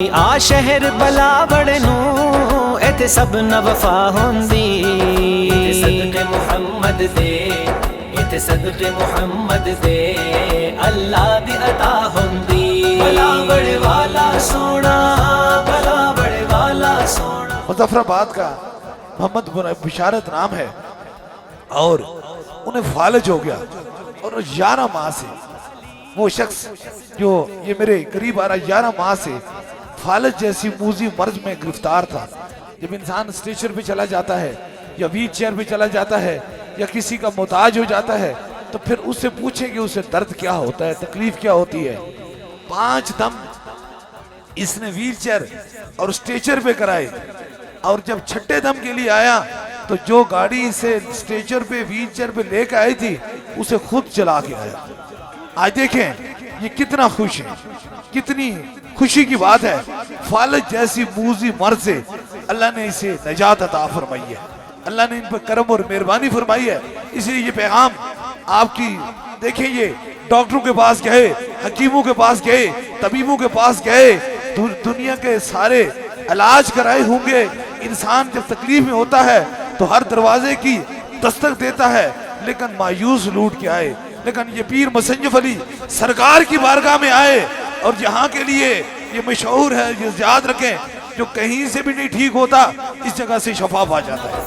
आ शहर बलावड़ नू इत्थे सब न वफा होंदी। इत्थे सदके मुहम्मद दे, इत्थे सदके मुहम्मद दे अल्लाह दी अता होंदी। बलावड़ वाला सोना, बलावड़ वाला सोना। मुजफ्फराबाद का मोहम्मद बिशारत नाम है और उन्हें फालज हो गया और 11 माह से वो शख्स जो ये मेरे करीब आ रहा 11 माह से फालज जैसी मूजी मर्ज में गिरफ्तार था। जब इंसान स्ट्रेचर पे चला जाता है या व्हील चेयर पे चला जाता है या किसी का मोहताज हो जाता है तो फिर उससे पूछे कि उसे दर्द क्या होता है, तकलीफ क्या होती है। 5 दम इसने व्हील चेयर और स्ट्रेचर पे कराए और जब 6ठे दम के लिए आया तो जो गाड़ी इसे स्ट्रेचर पे व्हील चेयर पे लेकर आई थी उसे खुद चला के आया। आज देखें ये कितना खुश है, कितनी खुशी की बात है। फालज जैसी मूजी मर्द से अल्लाह ने इसे नजात अता फरमाई है, अल्लाह ने इन पर करम और मेहरबानी फरमाई है। इसलिए ये पैगाम आपकी देखें, ये डॉक्टरों के पास गए, हकीमों के पास गए, तबीबों के पास गए, दुनिया के सारे इलाज कराए होंगे। इंसान जब तकलीफ में होता है तो हर दरवाजे की दस्तक देता है लेकिन मायूस लूट के आए। लेकिन ये पीर मुसन्निफ अली सरकार की बारगाह में आए और यहाँ के लिए ये मशहूर है, ये याद रखें, जो कहीं से भी नहीं ठीक होता इस जगह से शफा पा जाता है।